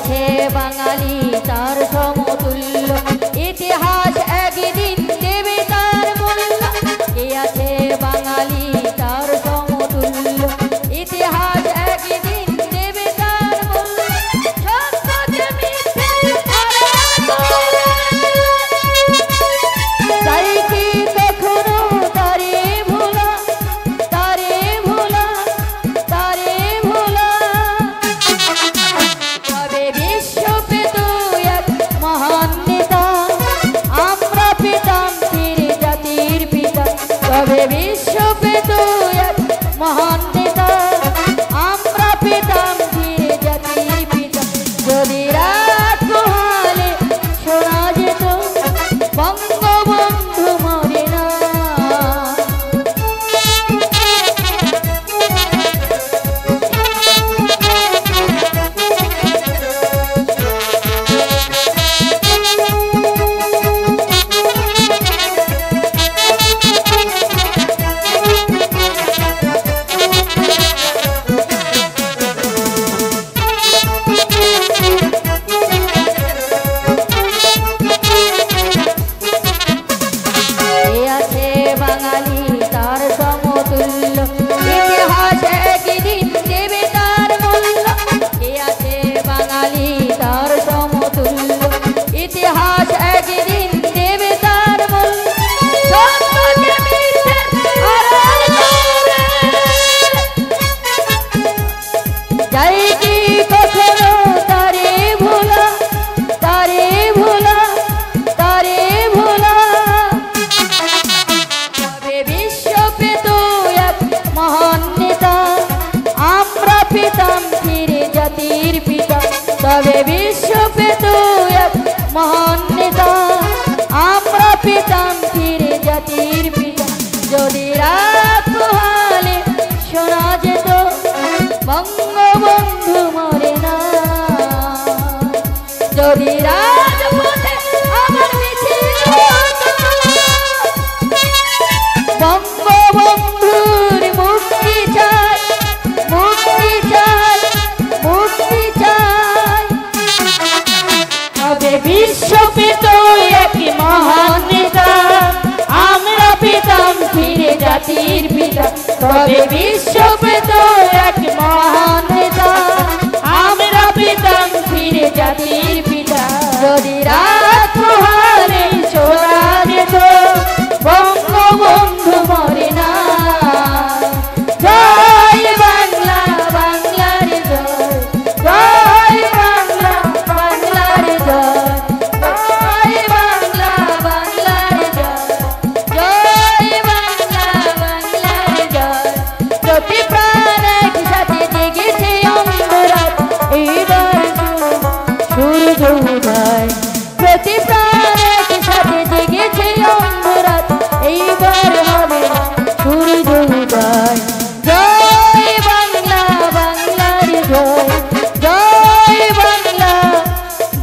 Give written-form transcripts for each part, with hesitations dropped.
আছে বাঙালি তার সমতুল্য, ইতিহাস একদিন দেবে তার মূল্য। কে আছে বাঙালি তার সমতুল্য, ইতিহাস একদিন দেবে তার মূল্য। সত্যকে মিথ্যে তাই কি কখনো তারে ভোলা, তারে ভোলা, তারে ভোলা। তবে বিশ্ব পেত এক মহান নেতা, আমরা পেতাম ফিরে জাতির পিতা। তবে বিশ্ব পেত এক মহান নেতা, আমরা পেতাম ফিরে জাতির পিতা। যদি রাত পোহালে শোনা যেত বঙ্গবন্ধু মরে না। কে আছে বাঙালি তার সমতুল্য, ইতিহাস একদিন দেবে তার মূল্য। কে আছে বাঙালি তার সমতুল্য, ইতিহাস একদিন দেবে তার মূল্য। সত্যকে মিথ্যের আড়াল করে যাই কি কখনো তারে ভোলা, তারে ভোলা, তারে ভোলা। তবে বিশ্ব পেত এক মহান নেতা, আমরা পেতাম ফিরে জাতির পিতা। তবে বিশ্ব পেত এক মহান নেতা, আমরা পেতাম ফিরে জাতির পিতা। যদি রাত পোহালে শোনা যেত বঙ্গবন্ধু মরে না। যদি রাজপথে আবার মিছিল হতো, বঙ্গবন্ধুর মুক্তি চাই, মুক্তি চাই, মুক্তি চাই। তবে বিশ্ব পেত এক মহান নেতা, আমরা পেতাম ফিরে জাতির পিতা। তবে বিশ্ব পেত এক মহান নেতা, আমরা পেতাম ফিরে জাতির পিতা। যদি রাত পোহালে শোনা যেত বঙ্গবন্ধু মরে না। জয় বাংলা, বাংলার জয়, জয় বাংলা, বাংলার জয়, জয় বাংলা, বাংলার জয়, জয় বাংলা, বাংলার জয়। প্রতি প্রাণ একসাথে জেগেছে অন্ধরাত, এইবার সূর্য উদয়। প্রতি প্রাণ একসাথে জেগেছে অন্ধরাত, এইবার হবে সূর্য উদয়। জয় বাংলা, বাংলার জয়, জয় বাংলা,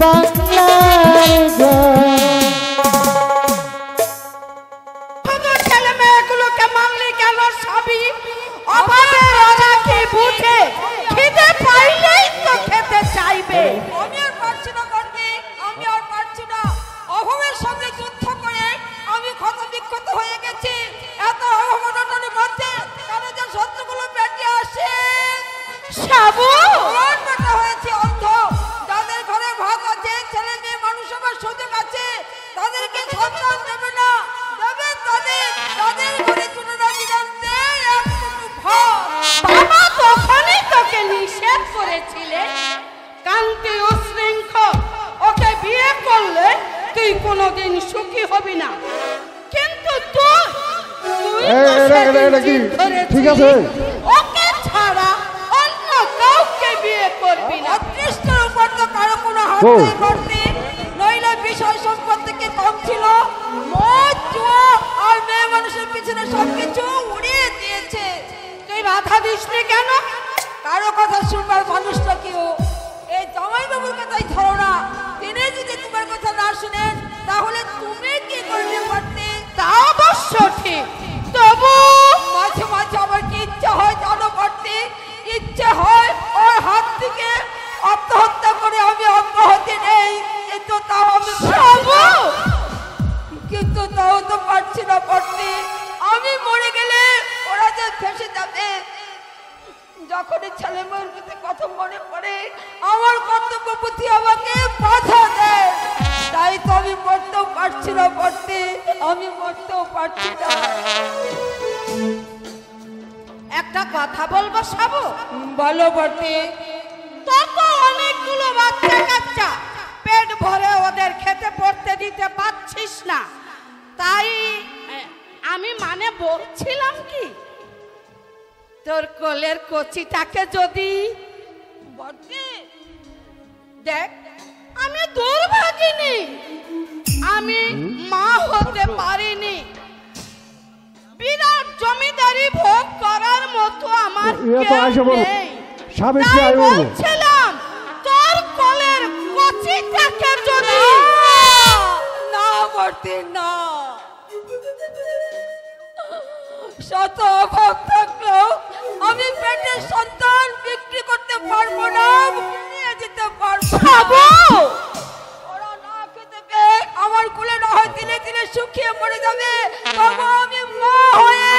বাংলার জয়। ছেলে মেয়েগুলোকে মারলি কেন স্বামী? অভাবের ওরা কি বুঝে? খিদে পাইলেই তো খেতে চাইবে। আমি আর পারছি না করতে, আমি আর পারছি না। অভাবের সঙ্গে যুদ্ধ করে আমি ক্ষত বিক্ষত হয়ে গেছি। এত অভাবনাটনে মধ্যে কেন যে শত্রুগুলো পেটে আসে। সাবু আমার বেটা হয়েছে অন্ধ, যাদের ঘরে ভাত আছে, ছেলে মেয়ে মানুষ হবার সুযোগ আছে, তাদেরকে সন্তান দেবে না, দেবে তাদের তাদের ঘরে চুনরা দিদান্তে এক মুঠো ভাত। বাবা তখনই তোকে নিষেধ করেছিলে, কান্তি উশৃঙ্খল, ওকে বিয়ে করলে তুই কোনোদিন সুখী হবি না। কিন্তু তুই তো সেদিন জিদ ধরেছিলি, ওকে ছাড়া অন্য কাউকে বিয়ে করবি না। অদৃষ্টের উপর তো কারো কোনো হাত নেই করতে, নইলে বিষয় সম্পদ থেকে কম ছিল। মদ, জুয়া আর মেয়ে মানুষের পিছনে সবকিছু উড়িয়ে দিয়েছে। তুই বাধা দিসনি কেন? কারো কথা শুনবার মানুষটা কেউ এই জামাই বাবুর কথাই ধরো না। তিনি যদি তোমার কথা না শুনেন তাহলে তুমি কি করতে পারতে? তা অবশ্য ঠিক, তবু মাঝে মাঝে আমার কি ইচ্ছা হয় জানো করতে? ইচ্ছে হয় ওর হাত থেকে আত্মহত্যা করে আমি যখনই ছেলে মেয়ের কথা মনে পড়ে আমার কর্তব্য বুদ্ধি আমাকে বাধা দেয়। তাই তো আমি মরতেও পারছি না পড়তে, আমি মরতেও পারছি না। একটা কথা বলবো সাবু? বলো বটে। তোর তো অনেকগুলো বাচ্চা কাচ্চা, পেট ভরে ওদের খেতে পড়তে দিতে পারছিস না, তাই আমি মানে বলছিলাম কি তোর কোলের কচিটাকে যদি বটে দেখ, আমি দুর্ভাগিনী, আমি মা হতে পারিনি, বিরাট জমিদারি ভোগ করার মতো আমার কেউ নেই। তাই বলছিলাম তোর কোলের কচিটাকে যদি না বটে না, শত অভাব থাকলেও আমি পেটের সন্তান বিক্রি করতে পারবো না, নিয়ে যেতে পারবো না। ওরা না খেতে পেয়ে আমার কোলে না হয় দিলে দিলে শুকিয়ে পড়ে যাবে, তবু আমি মা হয়ে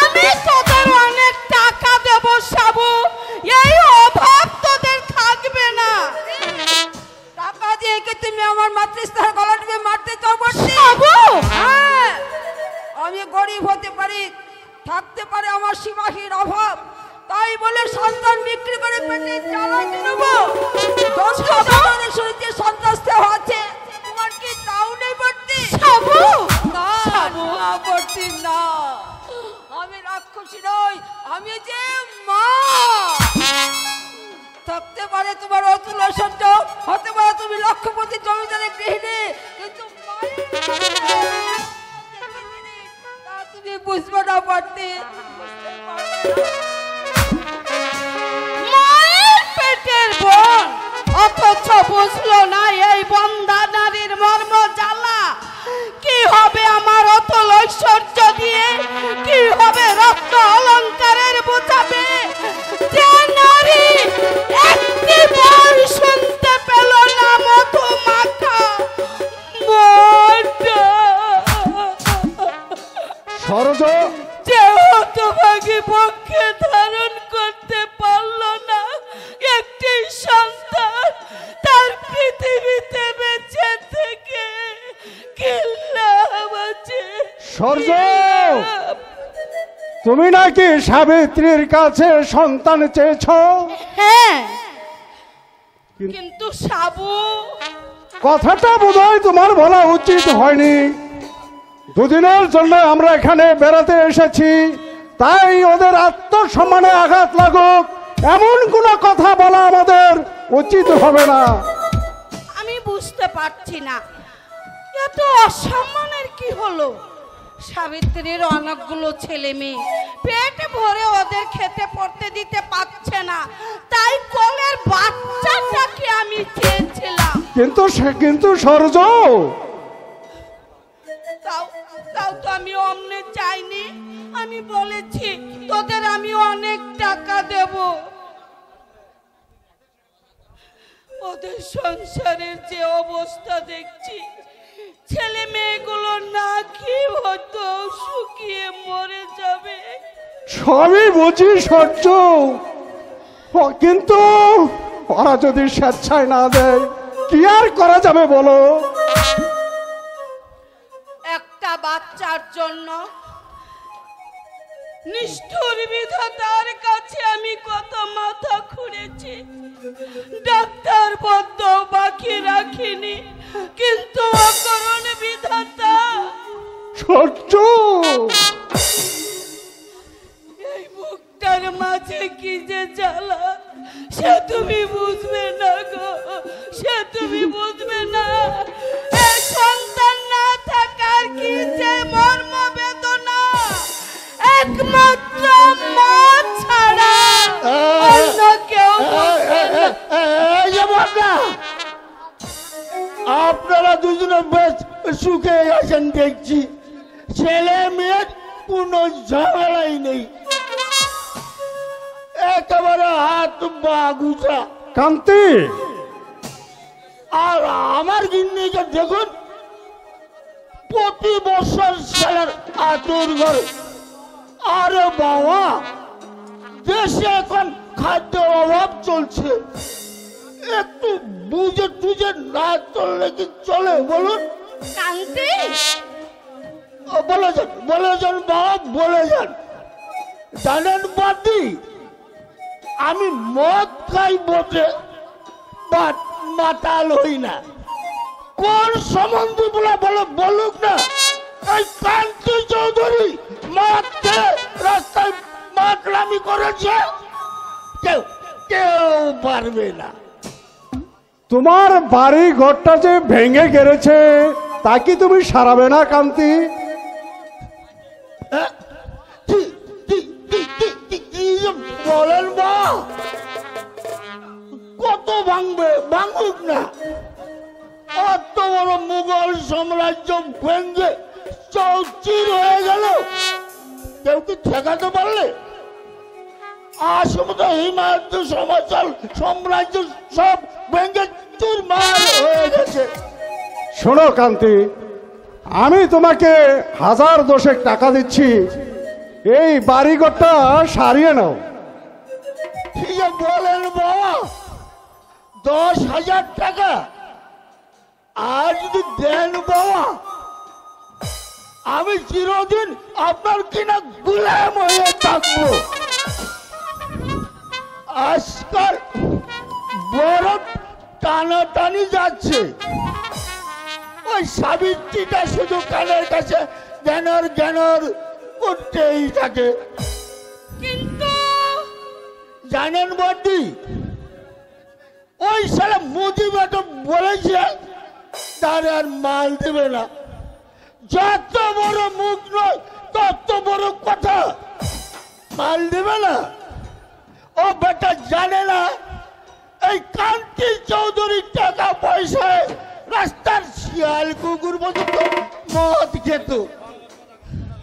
আমি তোদের অনেক টাকা দেব সাবু, এই অভাব তোদের থাকবে না। টাকা দিয়ে কি তুমি আমার মাতৃস্থার গলা টিপে মারতে চাও বটে? হ্যাঁ, আমি গরিব হতে পারি, থাকতে পারে আমার সীমাহীন অভাব, তাই বলে সন্তান বিক্রি করে পেটে চালাতে নেবো? শুনেছি সন্তান আছে, তোমার কি তাও নেই বটে? না না বটে না, আমি রাক্ষসী নই, আমি যে মা। থাকতে পারে তোমার অতুল ঐশ্বর্য, হতে পারে তুমি লক্ষপতি জমিদারের গৃহিণী, কিন্তু তুমি বুঝবো না বটে, মায়ের পেটের বোন অথচ বুঝলো না এই বন্ধা নারীর মর্ম জ্বালা। কি হবে আমার অতল ঐশ্বর্য দিয়ে, কি হবে রত্ন অলঙ্কারের বোঝাবে, যে নারী একটি বার শুনতে পেল না মধু মাখা সরজ, যে হতভাগী পক্ষে ধারণ করতে পারল না একটি সন্তান, তার পৃথিবীতে বেঁচে থেকে কি লাভ আছে? সরজ, তুমি নাকি সাবিত্রীর কাছে সন্তান চেয়েছ? হ্যাঁ, কিন্তু সাবু, কথাটা বোধহয় তোমার বলা উচিত হয়নি। দুদিনের জন্য আমরা এখানে বেড়াতে এসেছি, তাই ওদের আত্মসম্মানে আঘাত লাগুক এমন কোন কথা বলা আমাদের উচিত হবে না। আমি বুঝতে পারছি না এত অসম্মানের কি হলো। সাবিত্রীর অনেকগুলো ছেলে মেয়ে, পেট ভরে ওদের খেতে পড়তে দিতে পারছে না, তাই কোলের বাচ্চাটাকে আমি চেয়েছিলাম। কিন্তু সরজ, তাও তাও তো আমি অমনে চাইনি, আমি বলেছি তোদের আমি অনেক টাকা দেব। ওদের সংসারের যে অবস্থা দেখছি, ছেলে মেয়েগুলো না খেয়ে হতো শুকিয়ে মরে যাবে। সবই বুঝি সহ্য, কিন্তু ওরা যদি স্বেচ্ছায় না দেয় কি আর করা যাবে বলো? একটা বাচ্চার জন্য নিষ্ঠুর বিধাতার কাছে আমি কত মাথা খুঁড়েছি, ডাক্তার পদ্ম বাকি রাখিনি, কিন্তু অকরণ বিধাতা সহ্য। এই মুখটার মাঝে কি যে জ্বালা, সে তুমি বুঝবে না গো, সে তুমি বুঝবে না। এই সন্তান না থাকার কি যে মর্ম বেদনা, একমাত্র মা ছাড়া অন্য কেউ বুঝবে না। আপনারা দুজনে বেশ সুখে আছেন দেখছি, ছেলে মেয়ের কোনো ঝামেলাই নেই, একেবারে হাত বাগুছা। কান্তি, আর আমার গিন্নিকে দেখুন, প্রতি বছর ছেলের আতুর ঘরে। আরে বাবা, দেশে এখন খাদ্য অভাব চলছে, একটু বুঝে টুঝে না চললে কি চলে বলুন? কান্তি, বলে যান বাবা, বলে যান। জানেন বাদি, আমি মদ খাই বটে, বাট মাতাল হই না। কোন সম্বন্ধে বলুক না, এই কান্তি চৌধুরী মদ খেয়ে রাস্তায় মাতলামি করেছে, কেউ কেউ পারবে না। তোমার বাড়ি ঘরটা যে ভেঙে গেছে তা কি তুমি সারাবে না কান্তি? হ্যাঁ? কি যে বলেন বা, কত ভাঙবে, ভাঙুক না। অত বড় মুঘল সাম্রাজ্য ভেঙে চৌচির হয়ে গেল, কেউ কি ঠেকাতে পারলে? আসলে হিমাদ্রি সাম্রাজ্য সব ভেঙে চুরমার হয়ে গেছে। শোনো কান্তি, আমি তোমাকে 1000 টাকা দিচ্ছি, এই বাড়িঘরটা সারিয়ে নাও। ঠিক আছে বলেন বাবা, 10,000 টাকা আর যদি দেন বাবা, আমি চিরদিন আপনার কিনা গুলাম হয়ে থাকবো। আজকাল বড় টানাটানি যাচ্ছে, ওই সাবিত্রীটা শুধু কানের কাছে জ্ঞানর জ্ঞানর করতেই থাকে। কিন্তু জানেন বডি, ওই সারা মুজিবাটা বলেছে তার আর মাল দেবে না। যত বড় মুখ নয় তত বড় কথা, মাল দেবে না। ও বেটা জানে না এই কান্তি চৌধুরীর টাকা পয়সায় রাস্তার শিয়াল কুকুর পর্যন্ত মদ খেত।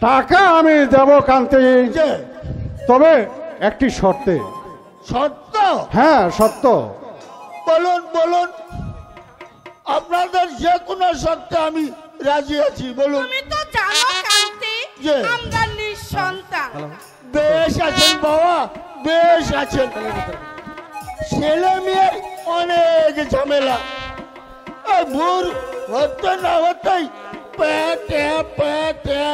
টাকা আমি দেব কান্তি, যে তবে একটি শর্তে। সত্য? হ্যাঁ সত্য। বলুন বলুন, আপনাদের যে কোনো শর্তে আমি রাজি আছি, বলুন। তুমি তো জানো কান্তি, যে? আমরা নিঃসন্তান। বেশ আছেন বাবা, বেশ আছেন। ছেলে মেয়ের অনেক ঝামেলা, ভোর হতে না হতেই পেটে পেটে।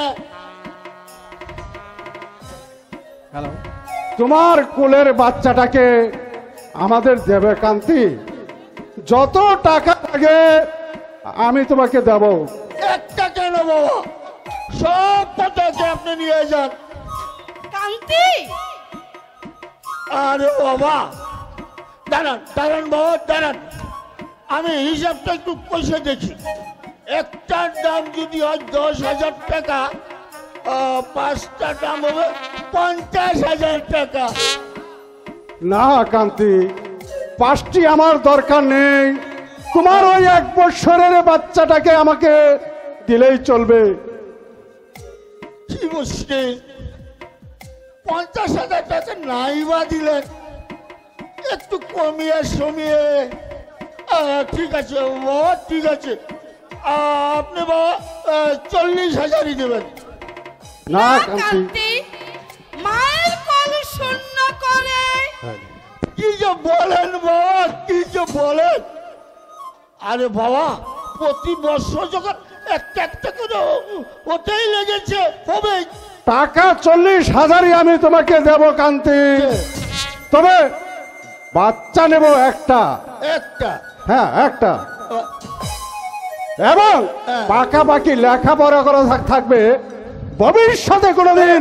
তোমার কোলের বাচ্চাটাকে আমাদের দেবে কান্তি, যত টাকা লাগে আমি তোমাকে দেব। একটা কেন বাবা, সব টাকাকে আপনি নিয়ে যান। কান্তি, আরে বাবা দাঁড়ান দাঁড়ান বাবা দাঁড়ান, আমি হিসাবটা একটু কষে দেখি। একটার দাম যদি হয় 10,000 টাকা, 5টা দাম হবে 50,000 টাকা। না কান্তি, 5টি আমার দরকার নেই, তোমার ওই 1 বৎসরের বাচ্চাটাকে আমাকে দিলেই চলবে। কি মুশকিল, 50,000 টাকা নাই বা দিলেন, একটু কমিয়ে সমিয়ে। ঠিক আছে বাবা, ঠিক আছে, আপনি বাবা 40,000ই দেবেন। না না কান্তি, কান্তি, মায়ের কোল শূন্য করে। কি যে বলেন বাবা, কি যে বলেন। আরে বাবা, প্রতি বছর যখন একটা একটা করে ওটাই লেগেছে, হবে। টাকা 40,000ই আমি তোমাকে দেব কান্তি, তবে বাচ্চা নেব একটা। একটা? হ্যাঁ একটা, এবং পাকাপাকি লেখাপড়া করা থাকবে। ভবিষ্যতে কোনোদিন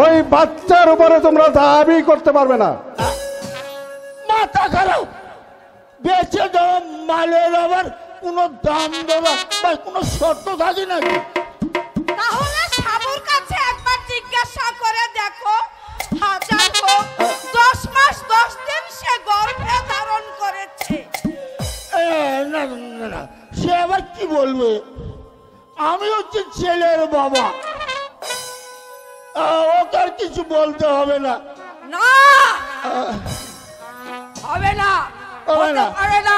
ওই বাচ্চার উপরে তোমরা দাবি করতে পারবে না। মাথা খারাপ, বেঁচে দেওয়া মালের আবার কোনো দাম দেওয়া বা কোনো শর্ত থাকে নাকি? তাহলে সাবুর কাছে একবার জিজ্ঞাসা করে দেখো, 1000 হোক 10 মাস 10 দিন সে গর্ভে ধারণ করেছে। না না না, সে আবার কি বলবে? আমি হচ্ছে ছেলের বাবা, ওকে আর কিছু বলতে হবে না। না হবে না, হবে না। পারে না।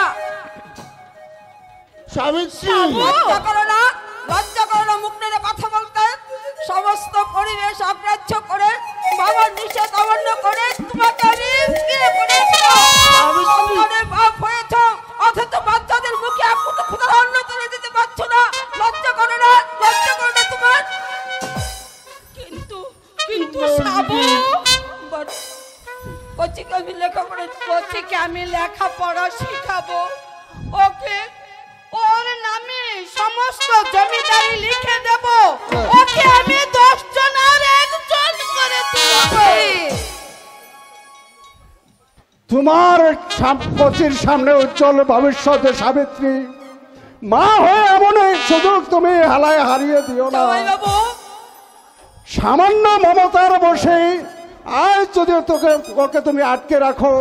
সাবিত্রী, লজ্জা করো না, লজ্জা করো না মুখ নেড়ে কথা বলতে। সমস্ত পরিবেশ অগ্রাহ্য করে বাবার নিষেধ অমান্য করে তোমাকে আমি বিয়ে করেছিলাম। সন্তানের বাপ হয়েছ, অথচ বাচ্চাদের মুখে এক মুঠো ক্ষুধার অন্ন তুলে দিতে পারছো না। লজ্জা করে না? লজ্জা করে না তোমার? কিন্তু কিন্তু সাবু, কচিকে আমি লেখাপড়া কচিকে আমি লেখাপড়া শিখাবো। ওকে ওর নামে সমস্ত জমিদারি লিখে দেব। ওকে আমি 10 জনের একজন করে তুলব। তোমার কচির সামনে উজ্জ্বল ভবিষ্যতে সাবিত্রী, মা হয়ে এমন এক সুযোগ তুমি হালায় হারিয়ে দিও না। জামাই বাবু, সামান্য মমতার বসে আজ যদি ওকে তুমি আটকে রাখো,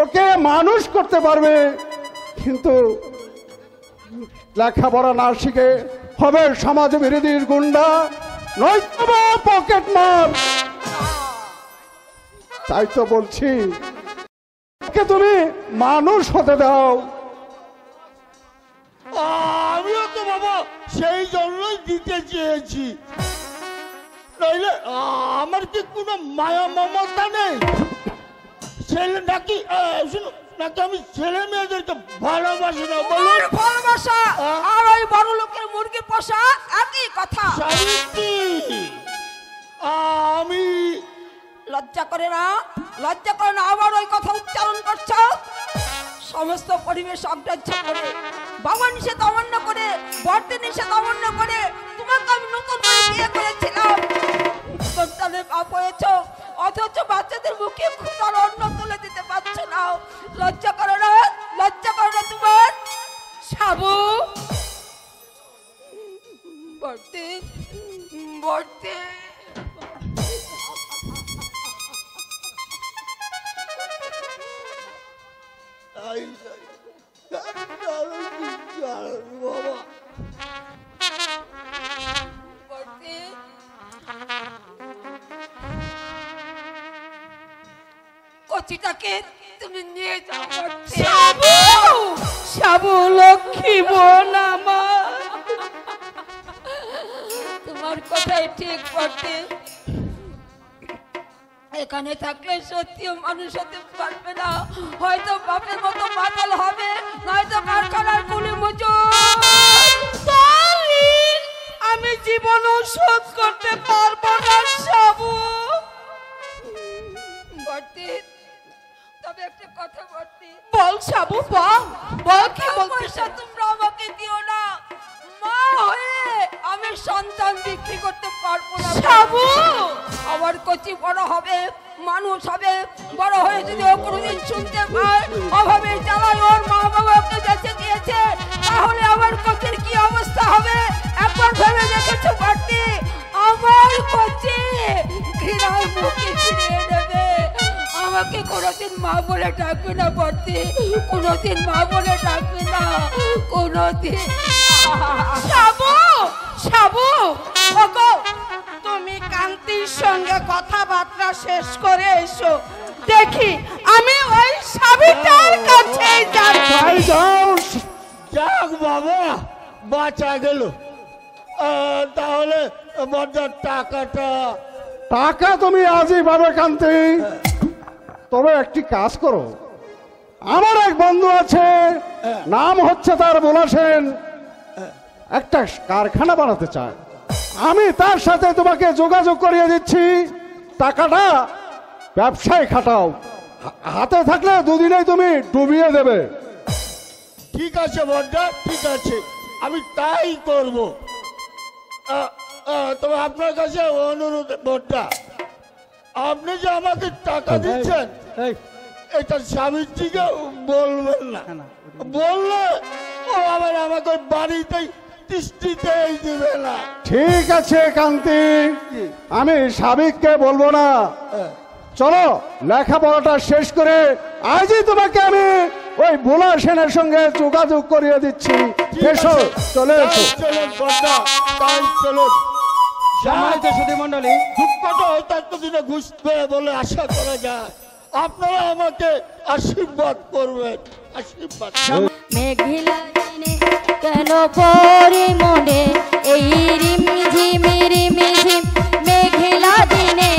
ওকে মানুষ করতে পারবে, কিন্তু লেখাপড়া না শিখে হবে সমাজ বিরোধীর গুন্ডা, নয়তো পকেট মার। তাই তো বলছি ওকে তুমি মানুষ হতে দাও। আমিও তো বাবা সেই জন্যই দিতে চেয়েছি, নইলে আমার কি কোনো মায়া মমতা নেই? ছেলে নাকি শুনো নাকি আমি ছেলে মেয়েদেরকে ভালোবাসি না? বলুন। তোমার ভালোবাসা আর ওই বড় লোকের মুরগি পোষা একই কথা। সাবিত্রী, আমি লজ্জা করে না? লজ্জা করে না আবার ওই কথা উচ্চারণ করছো? সমস্ত পরিবেশ অগ্রাহ্য করে, বাবা নিষেধ অমান্য করে, বর্তি নিষেধ অমান্য করে তোমাকে আমি নতুন করে বিয়ে করেছিলাম। সন্তানের বাপ হয়েছ, অথচ বাচ্চাদের মুখে ক্ষুধার অন্ন তুলে দিতে পারছো না। লজ্জা করে না? লজ্জা করে না তোমার? সাবু, বর্তি বর্তি বাবা বর্তি, কচিটাকে তুমি নিয়ে যাও বর্তি। সাবু, সাবু লক্ষ্মী বোন আমার। তোমার কথাই ঠিক বটে। এখানে থাকলে সত্যিও মানুষ হতে পারবে না। হয়তো বাপের মতো মাতাল হবে, নয়তো কারখানার কুলি মজুর। তাহলে আমি জীবনও শোধ করতে পারবো না সাবু। বটে, তবে একটা কথা বটে। বল সাবু, বল বল কি বলতে পয়সা তোমরা আমাকে দিও না। মা হয়ে আমি সন্তান বিক্রি করতে পারবো না সাবু। আমার কচি বড় হবে, মানুষ হবে, বড় হয়ে যদি ও কোনোদিন শুনতে পায় অভাবে জ্বালায় ওর মা বাবা ওকে বেঁচে দিয়েছে, তাহলে আমার কচির কি অবস্থা হবে একবার ভেবে দেখেছো পারতি? আমার কচি ঘৃণার মুখে ফিরিয়ে নেবে, আমাকে কোনোদিন মা বলে ডাকবে না পারতি, কোনোদিন মা বলে ডাকবে না, কোনোদিন। সাবু, সাবু, ওগো তুমি কান্তির সঙ্গে কথাবার্তা শেষ করে এসো। দেখি আমি ওই সাবিতার কাছে যাব। তাই যাও। যাক বাবা, বাঁচা গেল। তাহলে বড়দার টাকাটা? টাকা তুমি আজই পাবে কান্তি। তবে একটি কাজ করো, আমার এক বন্ধু আছে, নাম হচ্ছে তার বোলা সেন, একটা কারখানা বানাতে চায়। আমি তার সাথে তোমাকে যোগাযোগ করিয়ে দিচ্ছি, টাকাটা ব্যবসায় খাটাও, হাতে থাকলে দুদিনেই তুমি ডুবিয়ে দেবে। ঠিক আছে বড়দা, ঠিক আছে, আমি তাই করব। তবে আপনার কাছে অনুরোধ বড়দা, আপনি যে আমাকে টাকা দিচ্ছেন এটা সাবিত্রীকে বলবেন না। বললে ও আবার আমাকে বাড়িতেই দৃষ্টিতেই দিবে না। ঠিক আছে কান্তি, আমি সাবিককে বলবো না। চলো লেখাপড়াটা শেষ করে আজই তোমাকে আমি ওই বোলা সেনের সঙ্গে যোগাযোগ করিয়ে দিচ্ছি। এসো, চলে এসো। চলুন বড়দা, তাই চলুন। সম্মানিত সুধী মণ্ডলী, দুঃখটা হয়তো এতদিনে ঘুষবে বলে আশা করা যায়। আপনারা আমাকে আশীর্বাদ করবেন, আশীর্বাদ। মেঘলা দিনে কেন পরে মনে এই রিমঝিম রিমঝিম মেঘলা দিনে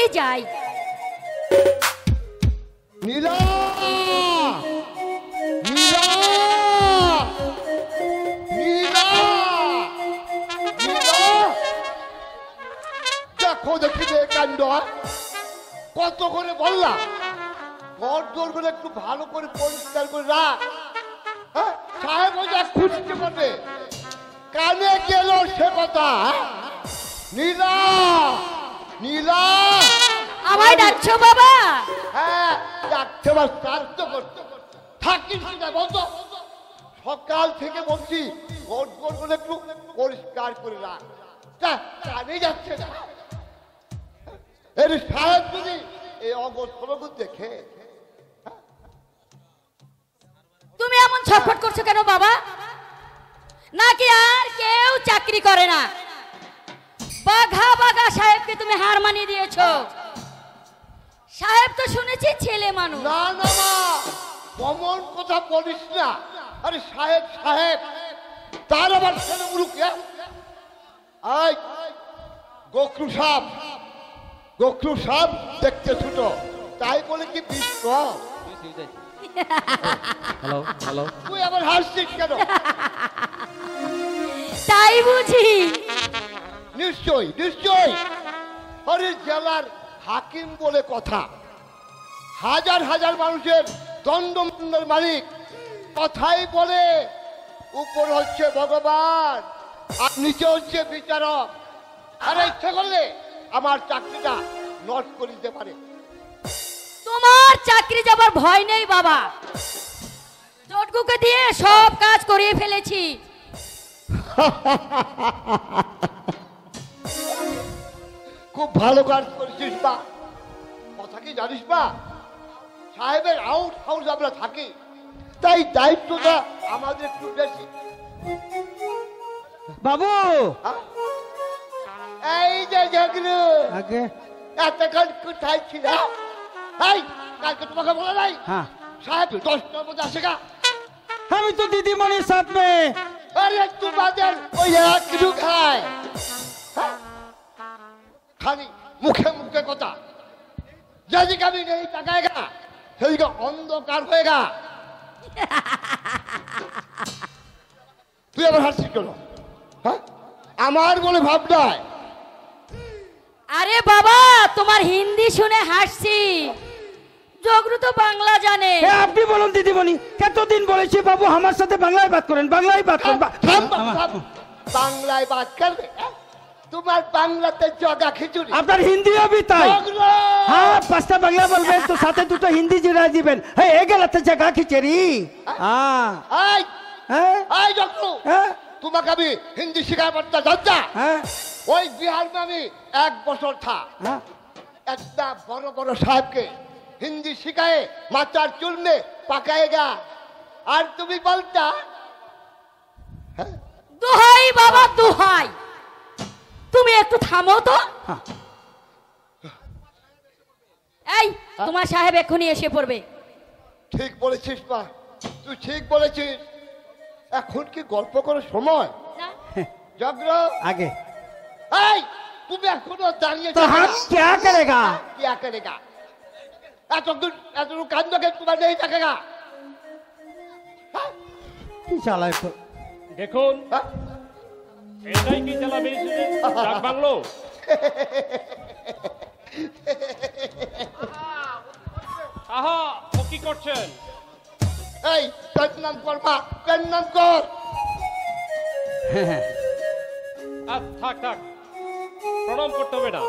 আমি যাই। নীলা, নীলা, নীলা, নীলা। দেখো দেখি যে কাণ্ড, কত করে বললাম ঘর দোরগুলো একটু ভালো করে পরিষ্কার করে রাখ। হ্যাঁ, সাহেব ওই যা খুঁজতে পারবে, কানে গেল সে কথা। নীলা, নীলা, আমায় ডাকছো বাবা? হ্যাঁ ডাকতে পার, কার্য করতে থাকিস না বলতো। সকাল থেকে বলছি ঘর দোরগুলো একটু পরিষ্কার করে রাখ, কানে যাচ্ছে না। এর সাহেব যদি এই অবস্থা দেখে। তুমি এমন ছটফট করছো কেন বাবা? নাকি আর কেউ চাকরি করে না? বাঘা বাঘা সাহেবকে তুমি হার মানিয়ে দিয়েছো। সাহেব তো শুনেছি ছেলে মানুষ। না না মা, অমন কথা বলিস না। আরে সাহেব সাহেব, তার আবার ছেলে মুরুখ। আয় গোখরু সাপ, গোখরু সাপ দেখতে ছোট, তাই বলে কি বিষ কম? হ্যালো হ্যালো, তুই আবার হাসছিস কেন? তাই বুঝি? নিশ্চয় নিশ্চয়। আরে জেলার হাকিম বলে কথা, হাজার হাজার মানুষের দণ্ডমণ্ডল মালিক, কথাই বলে উপর হচ্ছে ভগবান আর নিচে হচ্ছে বিচারক। আর ইচ্ছে করলে আমার চাকরিটা নষ্ট করে দিতে পারে। তোমার চাকরি যাবার ভয় নেই বাবা। জটকুকে দিয়ে সব কাজ করিয়ে ফেলেছি। খুব ভালো কাজ করেছিস বা। কথা কি জানিস বা, সাহেবের আউট হাউস আমরা থাকি, তাই দায়িত্বটা আমাদের একটু বেশি। বাবু হ্যাঁ? এই যে ঝগড়ু, আগে এতক্ষণ কোথায় ছিল? এই কালকে তোমাকে বলে নাই হ্যাঁ, সাহেব 10টার মধ্যে আসে গা? আমি তো দিদিমণির সাথ মে। আরে তোমাদের ওই একটু খায়, হ্যাঁ? খালি মুখে মুখে কথা। যেদিকে আমি নেই তাকায় গা, সেদিকে অন্ধকার হয়ে গা। তুই আবার হাসছিস কেন? হ্যাঁ, আমার বলে ভাব নাই। আরে বাবা, তোমার হিন্দি শুনে হাসছি। জগরু তো বাংলা জানে। এ, আপনি বলুন দিদিমণি, কতদিন বলেছি বাবু আমার সাথে বাংলায় বাত করেন, বাংলায় বাত করেন। থাম, থাম। বাংলায় বাদ করবে? হ্যাঁ? তোমার বাংলাতে জগা খিচুড়ি, আপনার হিন্দিও भी তাই। জগরু! হ্যাঁ, 5টা বাংলা বলবেন তো সাথে 2টো হিন্দি জুড়ে দিবেন। হ্যাঁ, এগুলাতে জায়গা খিচেরি। হ্যাঁ এই, হ্যাঁ এই জগরু, হ্যাঁ তোমাকে আমি হিন্দি শিখাই পারতা জানতা? হ্যাঁ ওই বিহার में আমি 1 বছর থা। হ্যাঁ। একটা বড় বড় সাহেবকে হিন্দি শিখাए মাথার চুল में পাকাएगा, আর তুমি বলতা? হ্যাঁ? দোহাই বাবা দোহাই, তুমি একটু থামো তো। হ্যাঁ। এই, তোমার সাহেব এক্ষুনি এসে পড়বে। ঠিক বলেছিস মা, তুই ঠিক বলেছিস। এখন কি গল্প করার সময়? না? জগ্র, आगे এই তুমি এখনো দাঁড়িয়ে तो हम क्या करेगा? क्या करेगा? এতদূর কান্দকে তোমার নেই থাকেগা? হ্যাঁ? साला तो দেখুন, হ্যাঁ? এটাই কি জেলা ম্যাজিস্ট্রেটের ডাক বাংলো? আহা, ও কি করছেন? এই তোর নাম কর মা, তোর নাম কর। থাক থাক, প্রণাম করতে হবে না।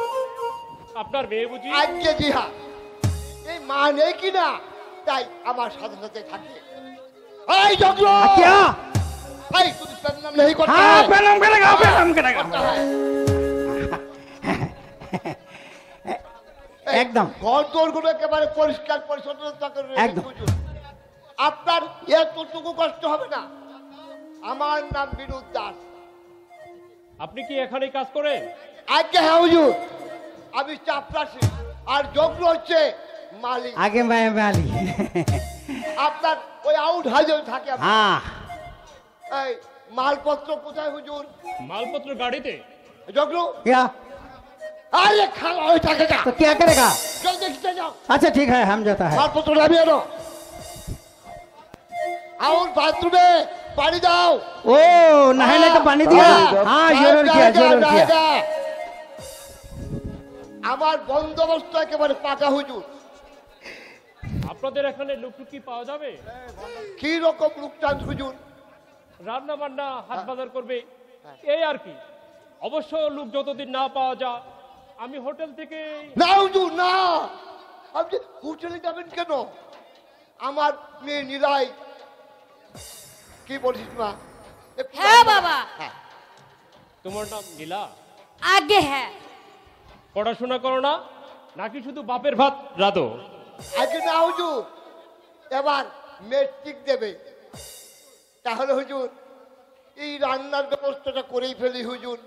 আপনার মেয়ে বুঝি? আজকে জি হ্যাঁ, এই মা নেই কি না, তাই আমার সাথে সাথে থাকে। এই জগ্র, क्या? এই তুমি তোর নাম নেই করতে हाँ, হয়। प्रणाम करेगा, प्रणाम करेगा। করতে হয়। একদম। ঘর দোরগুলো একেবারে পরিষ্কার পরিচ্ছন্নতা করে রেখে একদম। বুঝুন। আপনার এতটুকু কষ্ট হবে না। আমার নাম বিনোদ দাস। আপনি কি এখানে কাজ করেন? আজকে হ্যাঁ হুজুর, আমি চাপরাশি আর জগ্র হচ্ছে মালিক। आगे मैं वाली। আপনার ওই আউট হাউজে থাকে আপনি। हाँ এই মালপত্র কোথায় হুজুর? মালপত্র গাড়িতে। জগ্র, क्या? अरे खाना हो जाएगा तो क्या करेगा? चल देखते जाओ अच्छा ठीक है, हम जाता है। माल पत्र लाभी आनो और बाथरूम में पानी दाओ ओ नहाने का पानी दिया? हाँ जरूर किया, जरूर किया। আমার বন্দোবস্ত একেবারে পাকা হুজুর। আপনাদের এখানে লুকটুক কি পাওয়া যাবে? কি রকম লুকটান হুজুর? রান্না বান্না হাট বাজার করবে এই আর কি। অবশ্য লোক যতদিন না পাওয়া যায় আমি হোটেল থেকে না হুজুর না, আপনি হোটেলে যাবেন কেন? আমার মেয়ে নিরাই কি বলিস মা? হ্যাঁ বাবা, হ্যাঁ। তোমার নাম নীলা? আগে হ্যাঁ। পড়াশোনা করো না নাকি শুধু বাপের ভাত রাধো? আগে না হুজুর, এবার মেট্রিক দেবে, তাহলে হুজুর এই রান্নার ব্যবস্থাটা করেই ফেলি হুজুর।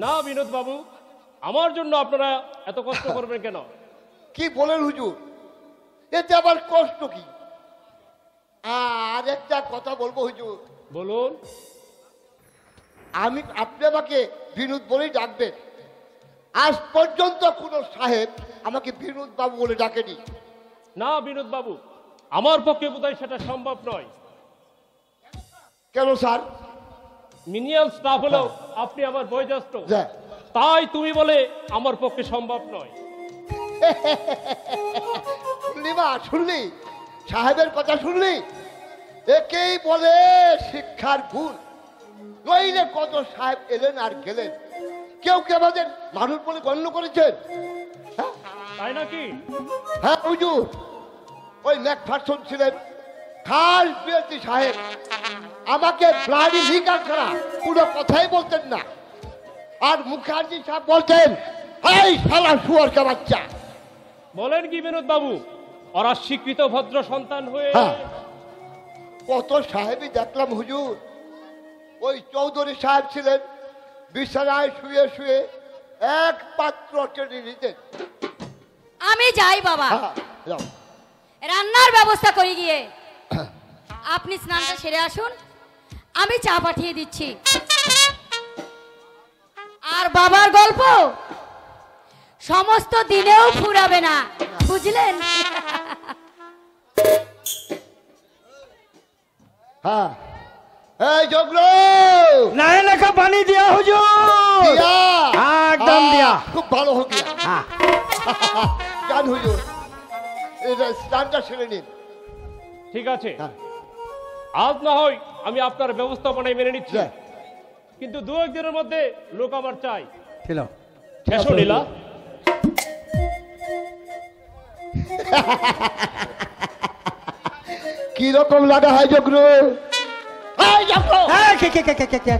না বিনোদ বাবু, আমার জন্য আপনারা এত কষ্ট করবেন কেন? কি বলেন হুজুর, এতে আবার কষ্ট কি? আর একটা কথা বলবো হুজুর, বলুন। আপনি আমাকে বিনোদ বলেই ডাকবেন। আজ পর্যন্ত কোনো সাহেব আমাকে বিনোদ বাবু বলে ডাকেনি। না বিনোদ বাবু, আমার পক্ষে বোধহয় সেটা সম্ভব নয়। কেন স্যার? মিনিয়াল স্টাফ হলো আপনি আমার বয়োজ্যেষ্ঠ, হ্যাঁ। তাই তুমি বলে আমার পক্ষে সম্ভব নয়। শুনলি মা, শুনলি সাহেবের কথা শুনলি? একেই বলে শিক্ষার গুণ। নইলে কত সাহেব এলেন আর গেলেন, কেউ কে আমাদের মানুষ বলে গণ্য করেছেন? তাই নাকি? হ্যাঁ হুজুর, ওই ম্যাকফারসন ছিলেন খাস বিরোধী সাহেব, আমাকে ব্লাডি লিগার ছাড়া পুরো কথাই বলতেন না। আর মুখার্জি সাহেব বলতেন, এই শালা শুয়োরকে বাচ্চা। বলেন কি বিনোদ বাবু, ওরা স্বীকৃত ভদ্র সন্তান হয়ে হ্যাঁ। কত সাহেবই দেখলাম হুজুর। ওই চৌধুরী সাহেব ছিলেন বিছানায় শুয়ে শুয়ে এক পাত্র টেনে নিতেন। আমি যাই বাবা, হ্যাঁ, যাও। রান্নার ব্যবস্থা করে গিয়ে আপনি স্নানটা সেরে আসুন, আমি চা পাঠিয়ে দিচ্ছি। আর বাবার গল্প সমস্ত দিনেও ফুরাবে না, বুঝলেন? হ্যাঁ, এই জগ্র नहाने का पानी दिया हुजूर? दिया। हाँ एकदम दिया। খুব ভালো হোক গিয়া। हाँ জান হুজুর, এটা স্নানটা সেরে নিন। ঠিক আছে, হ্যাঁ। আজ না হয় আমি আপনার ব্যবস্থাপনায় মেনে নিচ্ছি, যা। কিন্তু দু একদিনের মধ্যে লোক আমার চাই। चलो এসো নীলা। কি রকম লাগা হয় জগ্র? এই জগ্র,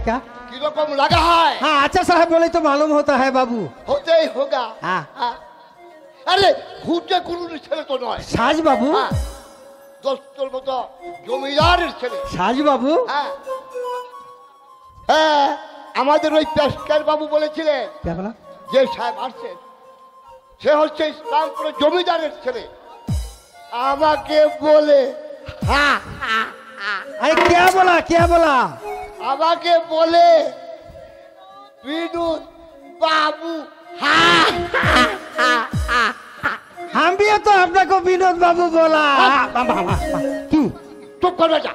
क्या? কি রকম লাগা হয়? हाँ अच्छा साहब बोले तो मालूम होता है बाबू। হতেই হোগা। हाँ আরে ঘুরতে কোনো ছেলে তো নয়। साज बाबू, হ্যাঁ, দোস্তর মতো জমিদারের ছেলে। साज बाबू। হ্যাঁ, হ্যাঁ, আমাদের ওই পেশকার বাবু বলেছিলেন क्या बोला? যে সাহেব আসছেন সে হচ্ছে ইসলামপুরের জমিদারের ছেলে। আমাকে বলে হ্যাঁ, अरे क्या बोला, क्या बोला? আমাকে বলে বিনোদ বাবু। হ্যাঁ, हम भी तो अपने को विनोद बाबू बोला। क्यों? চুপ করে যা।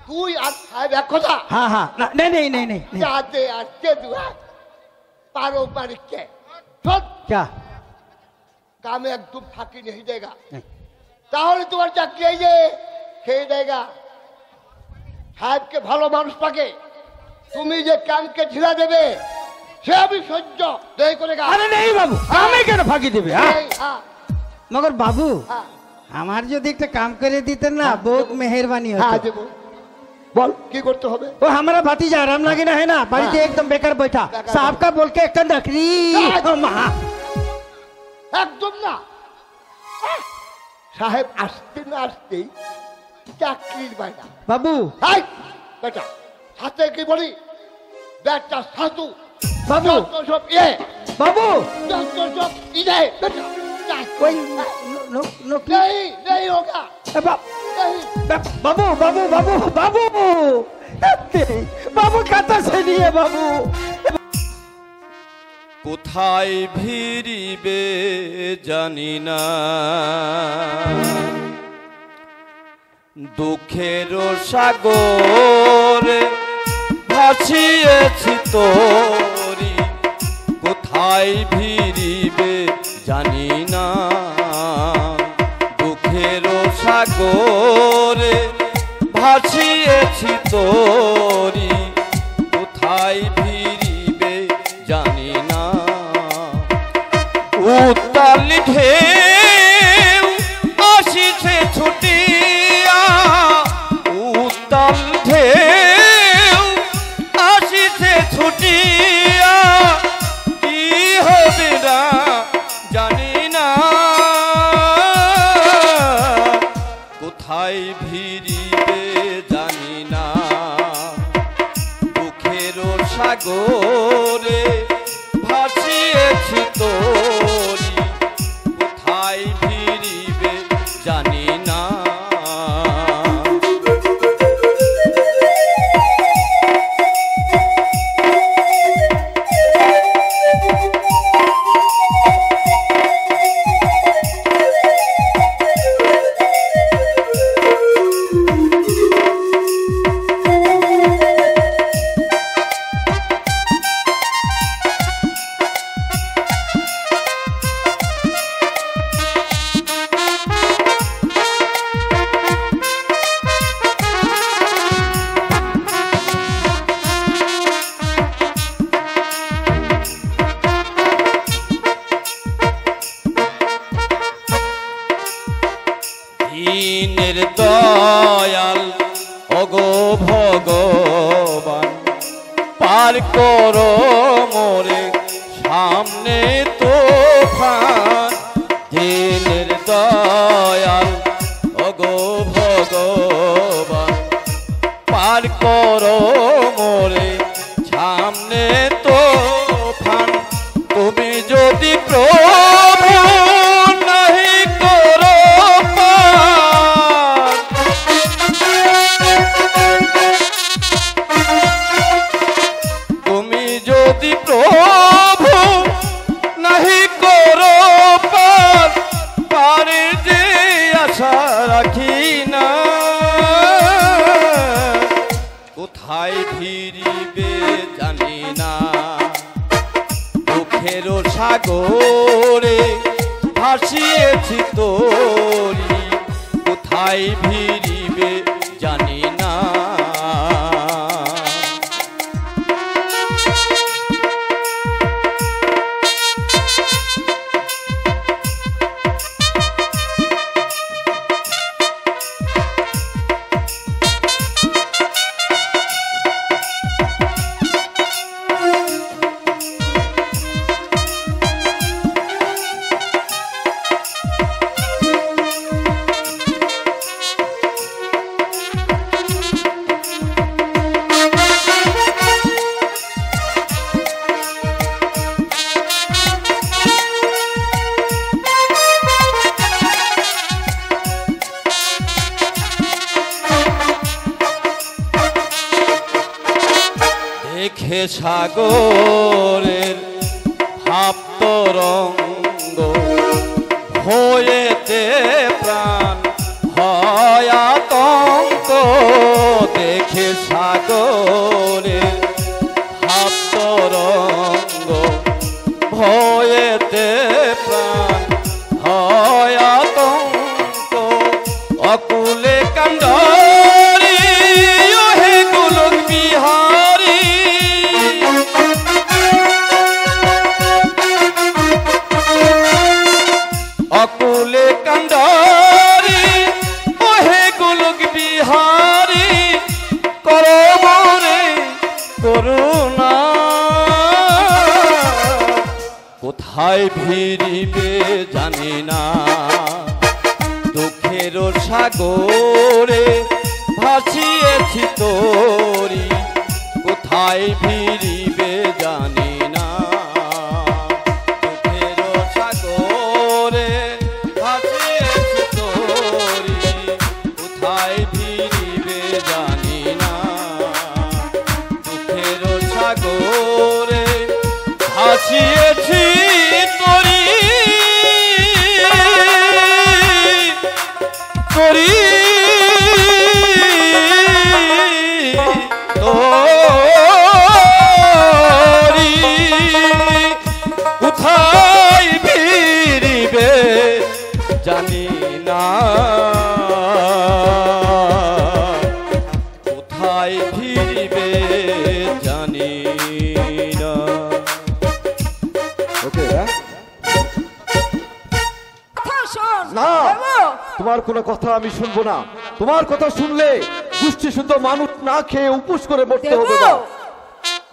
তুই আর সাহেব এক কথা। हाँ हाँ नहीं नहीं नहीं नहीं नहीं। যাতে আসছে দুয়া পারম্পরিককে সব क्या? কামে একদম ফাঁকি নেই দেগা, नहीं। তাহলে তোমার চাকরি এই যে খেয়ে দেগা। সাহেবকে ভালো মানুষ পাকে, তুমি যে কামকে ঢিলা দেবে সে আমি সহ্য দেই করে গা। अरे नहीं बाबू, काम ही केन फाकी देबे? हाँ? এই, হ্যাঁ, मगर बाबू হ্যাঁ, আমার যদি একটা কাম করে দিতেন না বহুত মেহেরবানি হ্যাঁ হতো। দেবো। বল কি করতে হবে? वो हमारा भतीजा आराम लगे ना है ना, बाड़ीते एकदम बेकार बैठा बेकार साहब का बोल के एक नकरी। हाँ, একদম না। সাহেব আসতে না আসতেই চাকরির বাইনা। बाबू এই বেটা, হাতে কি বলি বেটা সাধু বাবু। যত সব ইয়ে बाबू যত সব ইয়ে বেটা कोई नो नो नहीं नहीं होगा नहीं। बाबू बाबू बाबू बाबू बाबू कहता से नहीं है बाबू। কোথায় ভিড়িবে জানি না, দুঃখের সাগরে ভাসিয়েছি তোরি, কোথায় ভিড়িবে জানি না, দুঃখের সাগরে ভাসিয়েছি তোরি, কোথায় ভিড়িবে জানি না। উত্তাল ঢেউ আসিছে ছুটিয়া, উত্তাল ঢেউ আসিছে ছুটিয়া, কি হবে না জানি না, কোথায় ভিড়িবে জানি না, দুঃখের সাগরে ভাসিয়েছি তোরি, কোথায় ভিড়িবে জানি না। দীনের দয়াল ওগো ভগবান, পার করো মোরে সামনে তুফান, দীনের দয়াল ওগো ভগবান, পার করো মোরে সামনে তুফান, তুমি যদি প্রভু নাহি করো পার, তুমি যদি প্রভু নাহি করো পার, পারের যে আশা রাখি না, কোথায় ভিড়িবে জানি না, দুঃখের সাগরে ভাসিয়েছি তোরি, কোথায় ভিড়িবে জানি না। দেখে সাগরের ভাব তরঙ্গ, হয়েতে প্রাণ হয় আতঙ্ক, দেখে সাগরের ভাব তরঙ্গ, হয়েতে প্রাণ হয় আতঙ্ক, অকুলে কান্ডারি ওহে গোলক বিহারী, অকুলে কান্ডারি ওহে গোলক বিহারী, করো মোরে করুণা, কোথায় ভিড়িবে জানি না, দুঃখের সাগরে ভাসিয়েছি তোরি, কোথায় ভিড়িবে জানি না, দুঃখের সাগরে ভাসিয়েছি তোরি, কোথায় ভিড়িবে জানি না, দুঃখের সাগরে ভাসিয়েছি কোনো কথা আমি শুনবো না। তোমার কথা শুনলে গোষ্ঠী শুদ্ধ মানুষ না খেয়ে উপোস করে মরতে দেবো। হবে না।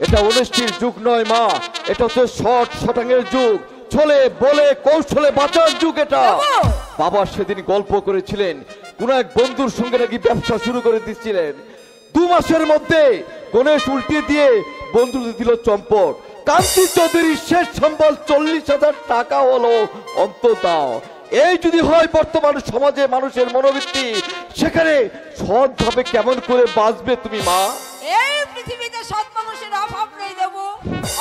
এটা অনিষ্টির যুগ নয় মা, এটা হচ্ছে শট শটাঙের যুগ, ছলে বলে কৌশলে বাঁচার যুগ এটা। দেবো। বাবা সেদিন গল্প করেছিলেন কোন এক বন্ধুর সঙ্গে নাকি ব্যবসা শুরু করে দিচ্ছিলেন। 2 মাসের মধ্যে গণেশ উল্টিয়ে দিয়ে বন্ধুদের দিল চম্পট। কান্তি চৌধুরীর শেষ সম্বল 40,000 টাকা হলো অন্তত। এই যদি হয় বর্তমান সমাজে মানুষের মনোবৃত্তি, সেখানে সৎভাবে কেমন করে বাঁচবে তুমি মা? এই পৃথিবীতে সৎ মানুষের অভাব নেই দেবো,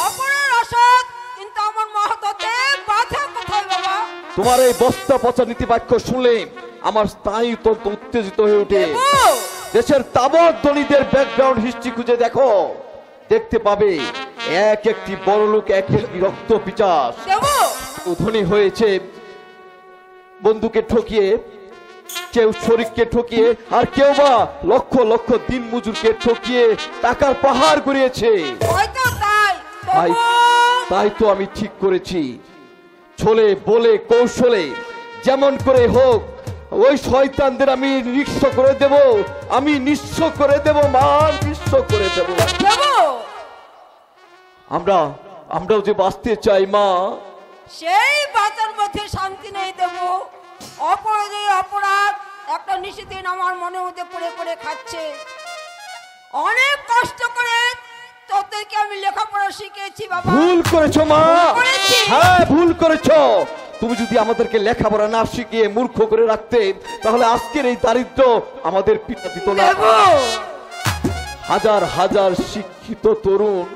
অপরের অসৎ কিন্তু আমার মহততে বাধা কোথায় বাবা? তোমার এই বস্তা পচা নীতি বাক্য শুনলে আমার স্থায়ী তন্ত্র উত্তেজিত হয়ে ওঠে। দেবো। দেশের তাবৎ ধনীদের ব্যাকগ্রাউন্ড হিস্ট্রি খুঁজে দেখো, দেখতে পাবে এক একটি বড় লোক, এক একটি রক্ত পিচাস। দেবো। ধনী হয়েছে বন্ধুকে ঠকিয়ে, কেউ শরীরকে ঠকিয়ে, আর কেউ বা লক্ষ লক্ষ দিন মজুরকে ঠকিয়ে টাকার পাহাড় গড়িয়েছে। হয়তো তাই তাই দেবো। তাই তো আমি ঠিক করেছি, ছলে বলে কৌশলে যেমন করে হোক ওই শয়তানদের আমি নিঃস্ব করে দেব, আমি নিঃস্ব করে দেব মা, নিঃস্ব করে দেব। দেবো। আমরাও যে বাঁচতে চাই মা, সেই বাঁচার মধ্যে শান্তি নেই দেবো। অপরাধে অপরাধ একটা নিশিদিন আমার মনের মধ্যে পড়ে পড়ে খাচ্ছে। অনেক কষ্ট করে তোদেরকে আমি লেখাপড়া শিখেছি বাবা। ভুল করেছো মা, করেছি। হ্যাঁ ভুল করেছো। তুমি যদি আমাদেরকে লেখাপড়া না শিখিয়ে মূর্খ করে রাখতে, তাহলে আজকের এই দারিদ্র আমাদের পিতা দিত না। দেবো। হাজার হাজার শিক্ষিত তরুণ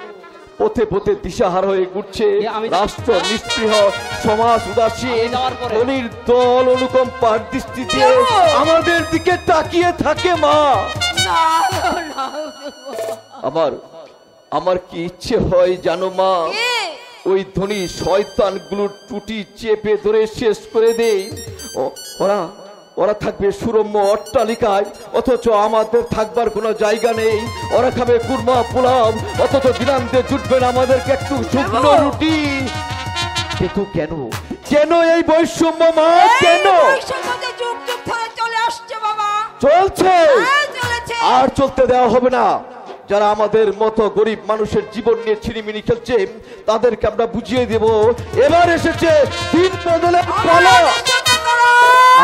পথে পথে দিশাহার হয়ে ঘুরছে, রাষ্ট্র নিস্পৃহ, সমাজ উদাসীন, ধনীর দল অনুকম্পার দৃষ্টিতে আমাদের দিকে তাকিয়ে থাকে মা। না, না, আমার কি ইচ্ছে হয় জানো মা, কি? ওই ধনী শয়তানগুলোর টুটি চেপে ধরে শেষ করে দেই। ওরা থাকবে সুরম্য অট্টালিকায়, অথচ আমাদের থাকবার কোনো জায়গা নেই। ওরা খাবে কুরমা পোলাও, অথচ দিনান্তে জুটবে না আমাদেরকে একটু শুকনো রুটি। কিন্তু কেন কেন এই বৈষম্য মা, কেন বৈষম্যটা যুগ যুগ ধরে চলে আসছে বাবা। চলছে? হ্যাঁ, চলেছে। আর চলতে দেওয়া হবে না। যারা আমাদের মতো গরিব মানুষের জীবন নিয়ে ছিনিমিনি খেলছে, তাদেরকে আমরা বুঝিয়ে দেব এবার এসেছে দিন বদলে পালা।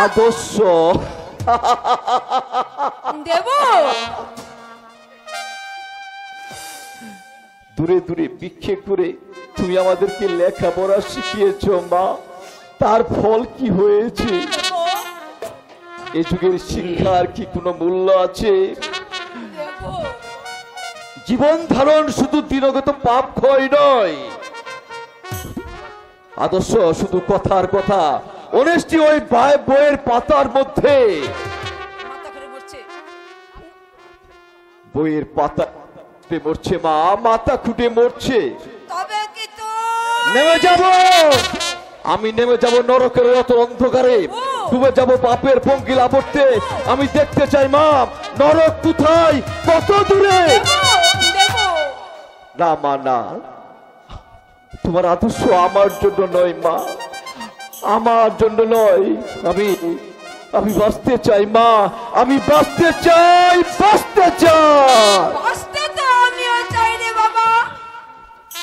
আদর্শ দেবো। দূরে দূরে ভিক্ষে করে তুমি আমাদেরকে লেখাপড়া শিখিয়েছ মা, তার ফল কি হয়েছে? এই যুগের শিক্ষার কি কোনো মূল্য আছে? জীবন ধারণ শুধু দিনগত পাপ ক্ষয় নয়, আদর্শ শুধু কথার কথা। অনেস্টি ওই বইয়ের পাতার মধ্যে, বইয়ের পাতা মরছে মা, মাথা খুঁটে মরছে। তবে কি তো নেমে যাব আমি, নেমে যাব নরকের অত অন্ধকারে, ডুবে যাব পাপের পঙ্কিল আবর্তে। আমি দেখতে চাই মা, নরক কোথায়, কত দূরে। না মা না, তোমার আদর্শ আমার জন্য নয় মা, আমার জন্য নয়। আমি বাঁচতে চাই মা, আমি বাঁচতে চাই, বাঁচতে চাই। বাঁচতে তো আমিও চাই রে বাবা।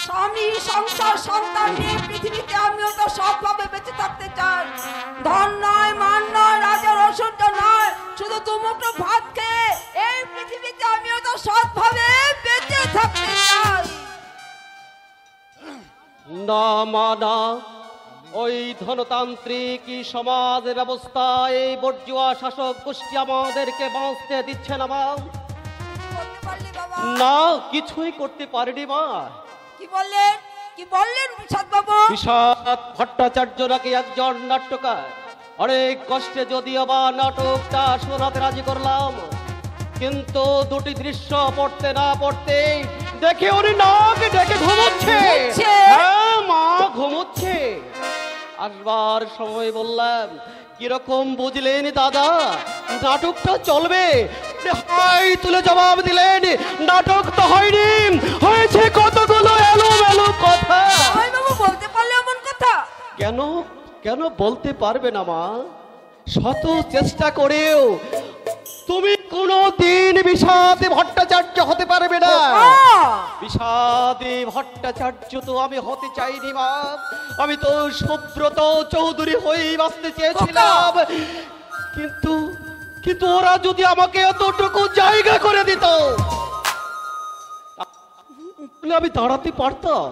স্বামী, সংসার, সন্তান নিয়ে পৃথিবীতে আমিও তো সবভাবে বেঁচে থাকতে চাই। ধন নয়, মান নয়, রাজার ঐশ্বর্য নয়, শুধু দুমুঠো ভাত খেয়ে এই পৃথিবীতে আমিও তো সৎভাবে বেঁচে থাকতে চাই। না মানা, ওই ধনতান্ত্রিক সমাজ ব্যবস্থা, এই বর্জুয়া শাসক গোষ্ঠী আমাদেরকে বাঁচতে দিচ্ছে না মা। না, কিছুই করতে পারেনি মা। কি বললেন, কি বললেন বিষাদ বাবু? বিষাদ ভট্টাচার্য নাকি একজন নাট্যকার। অনেক কষ্টে যদিও বা নাটকটা শোনাতে রাজি করলাম, কিন্তু দুটি দৃশ্য পড়তে না পড়তে দেখে উনি নাক ডেকে ঘুমোচ্ছে। হ্যাঁ মা, ঘুমোচ্ছে। আসবার সময় বললাম, কিরকম বুঝলেন দাদা, নাটকটা চলবে? হাই তুলে জবাব দিলেন, নাটক তো হয়নি, হয়েছে কতগুলো এলোমেলো কথা। বাবু বলতে পারলে এমন কথা? কেন কেন বলতে পারবে না মা? শত চেষ্টা করেও তুমি কোনোদিন বিষাদে ভট্টাচার্য হতে পারবে না। বিষাদে ভট্টাচার্য তো আমি হতে চাইনি মা। আমি তো সুব্রত চৌধুরী হয়েই বাঁচতে চেয়েছিলাম, কিন্তু কিন্তু ওরা যদি আমাকে এতটুকু জায়গা করে দিত তাহলে আমি দাঁড়াতে পারতাম।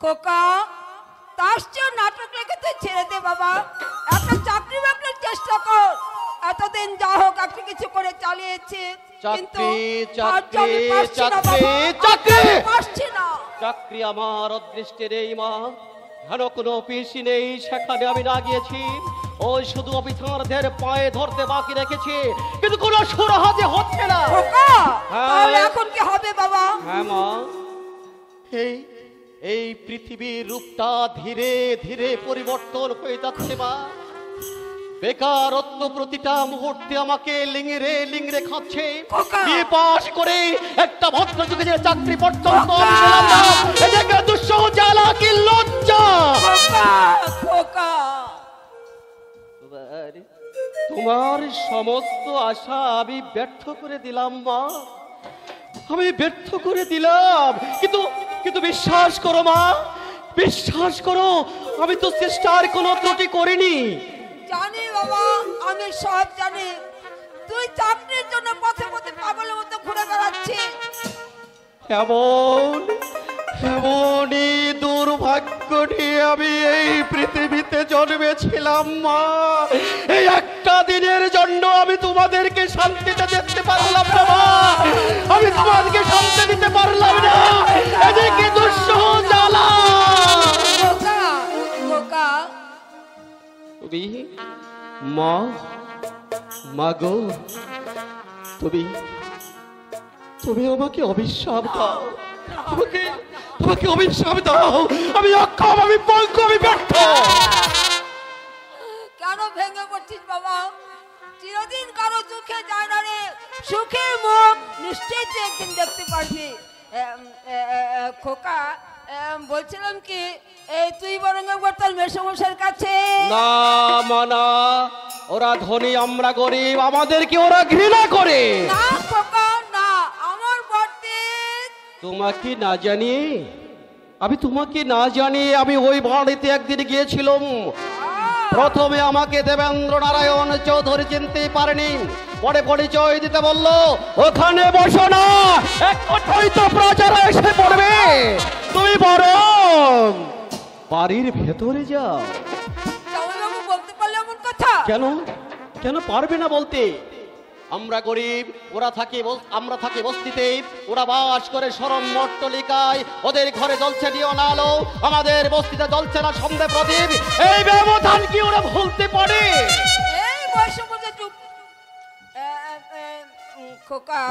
খোকা, তার চেয়ে নাটক লেগে তুই ছেড়ে দে বাবা। একটা চাকরি বাকরির চেষ্টা কর। এতদিন যা হোক একটা কিছু করে চালিয়েছে, কিন্তু চাকরি আমার অদৃষ্টে নেই মা। হেন কোনো অফিসই নেই সেখানে আমি না গিয়েছি। ওই শুধু অফিসারদের পায়ে ধরতে বাকি রেখেছি, কিন্তু কোনো সুরাহা যে হচ্ছে না। এখন কি হবে বাবা? হ্যাঁ মা, এই পৃথিবীর রূপটা ধীরে ধীরে পরিবর্তন হয়ে যাচ্ছে মা। বেকারত্ব প্রতিটা মুহূর্তে আমাকে লিংড়ে লিংড়ে খাচ্ছে। বিয়ে পাশ করে একটা ভদ্রযুগের চাকরি পর্যন্ত আমি পেলাম না। এটাকে দুঃসহ জ্বালা কি লজ্জা। তোমার সমস্ত আশা আমি ব্যর্থ করে দিলাম মা, আমি ব্যর্থ করে দিলাম। কিন্তু বিশ্বাস করো মা, বিশ্বাস করো, আমি তো চেষ্টার কোনো ত্রুটি করিনি। জানি বাবা, আমি সব জানি। তুই চাকরির জন্য পথে পথে পাগলের মতো ঘুরে বেড়াচ্ছিস। এমনই দুর্ভাগ্য নিয়ে আমি এই পৃথিবীতে জন্মেছিলাম মা। এই একটা দিনের জন্য আমি তোমাদেরকে শান্তিতে দেখতে পারলাম না মা। আমি তোমাদেরকে শান্তি দিতে পারলাম না। এদিকে দুঃসহ জ্বালা। তুমি মা, মাগো, তুমি আমাকে অভিশাপ দাও, তোমাকে অভিশাপ দাও। আমি অক্ষম, আমি পঙ্গু, আমি ব্যর্থ। কেন ভেঙে পড়ছিস বাবা? চিরদিন কারো দুঃখে যায় না রে, সুখে মুখ নিশ্চয়ই তুই একদিন দেখতে পারবি। খোকা, বলছিলাম কি, এই তুই বরং একবার তোর মেসমশাইয়ের কাছে। না মানা, ওরা ধনী আমরা গরিব, আমাদেরকে ওরা ঘৃণা করে। না খোকা না, আমার বর্তে তোমাকে না জানিয়ে আমি ওই বাড়িতে একদিন গিয়েছিলাম। প্রথমে আমাকে দেবেন্দ্র নারায়ণ চৌধুরী চিনতে পারেনি, পরে পরিচয় দিতে বলল, ওখানে বসো না, এক কথাই তো প্রচার এসে পড়বে, তুমি বরং বাড়ির ভেতরে যাও। বলতে পারলে এমন কথা? কেন পারবে না বলতে? আমরা গরিব, আমরা থাকি বস্তিতে, ওরা বাস করে সরম মট্টলিকায়। ওদের ঘরে জ্বলছে নিয়ন আলো, আমাদের বস্তিতে জ্বলছে না সন্ধ্যে প্রদীপ। এই ব্যবধান কি ওরা ভুলতে পারে? এই বয়স বুঝে চুপ। খোকা,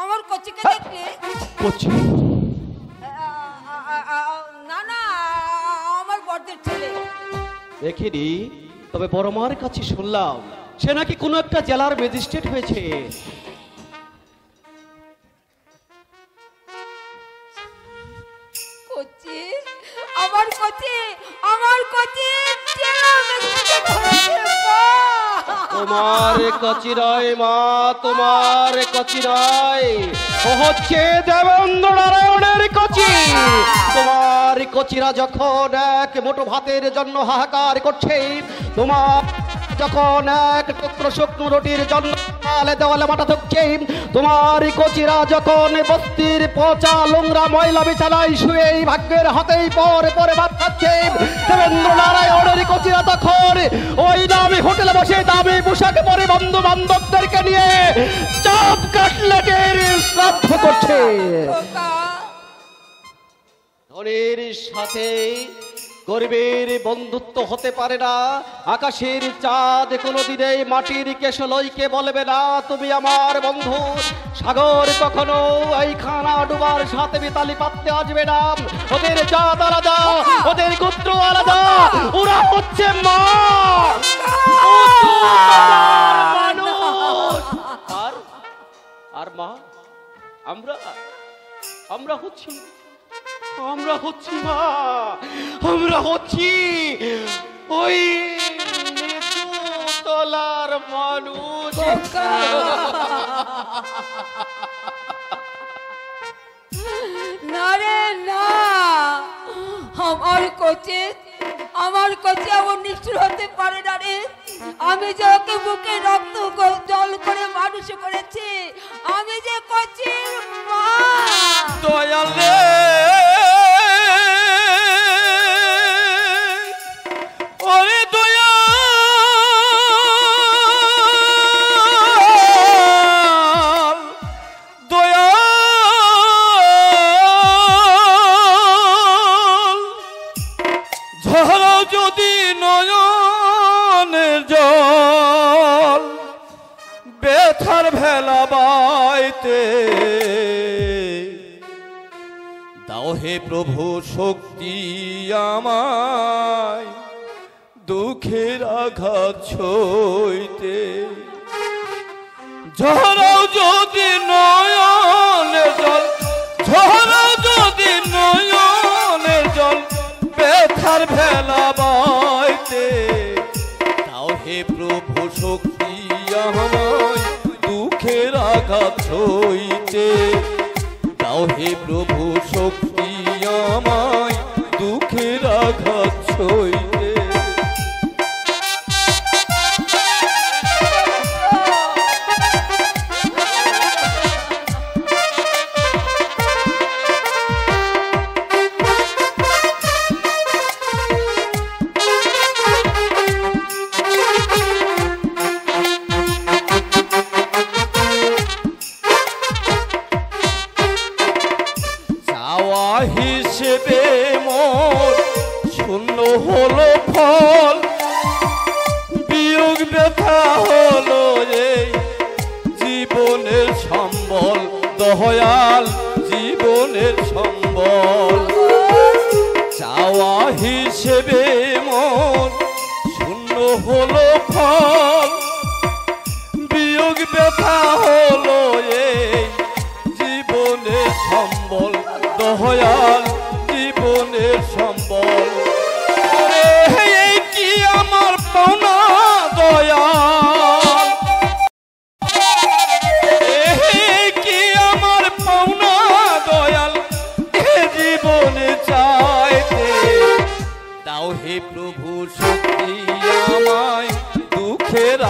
আমার কচিকে দেখলে? কচি? না না, আমার বড়দের ছেলে। দেখিনি, তবে বড় মার কাছে শুনলাম সে নাকি কোনো একটা জেলার ম্যাজিস্ট্রেট হয়েছে। কচি, আমার কচি, আমার কচি জেলা ম্যাজিস্ট্রেট হয়েছে। তোমার কচি নয় মা, তোমার কচি নয়, ও হচ্ছে দেবেন্দ্র নারায়ণের কচি। তোমার কচিরা যখন এক মুঠো ভাতের জন্য হাহাকার করছে, তোমার যখন এক টুকরো শুকনো রুটির জন্য দেওয়ালে মাথা ধুকছে, তোমার কচিরা যখন বস্তির পচা নোংরা ময়লা বিছানায় শুয়ে ভাগ্যের হাতেই পরে পরে ভাত খাচ্ছে, দেবেন্দ্র নারায়ণের কচিরা তখন ওই দামি হোটেলে বসে দামি পোশাক পরে বন্ধু বান্ধবদেরকে নিয়ে চাপ কাটলেটের শ্রাদ্ধ করছে। ধনের সাথে গরিবের বন্ধুত্ব হতে পারে না। আকাশের চাঁদ কোনোদিনে মাটির কেশলইকে বলবে না তুমি আমার বন্ধু। সাগর কখনো এই খানা ডুবার সাথে মিতালি পাততে আসবে না। ওদের জাত আলাদা, ওদের গোত্র আলাদা, ওরা হচ্ছে মা মানুষ। আর মা, আমরা হচ্ছি আমরা হচ্ছি মা, আমরা হচ্ছি ওই নিচু তলার মানুষ। না রে না, আমার কাছে এমন নিষ্ঠুর হতে পারে না রে। আমি যে ওকে বুকে রক্ত জল করে মানুষ করেছি, আমি যে করছি মা। দয়াল রে ওরে দয়াল দয়াল ঝরাও যদি নয়নের জল বেথার ভেলা বাইতে দাও হে প্রভু শক্তি আমায় দুঃখের আঘাত সইতে ঝরাও যদি নয়নের জল ঝরাও যদি নয়নের জল বেথার ভেলা বাইতে দাও হে প্রভু শক্তি আমায় দুঃখের আঘাত সইতে দাও হে প্রভু শক্তি আমায় দুঃখের আঘাত সইতে হিসেবে মোর শূন্য হলো ফল বিয়োগ ব্যথা হলো এই জীবনের সম্বল দয়াল জীবনের সম্বল চাওয়া হিসেবে মোর শূন্য হলো ফল বিয়োগ ব্যথা হলো এই জীবনের সম্বল দয়াল জীবনের সম্বল এই কি আমার পাওনা দয়াল এই কি আমার পাওনা দয়াল এ জীবনে চাইতে দাও হে প্রভু শক্তি আমায় দুঃখের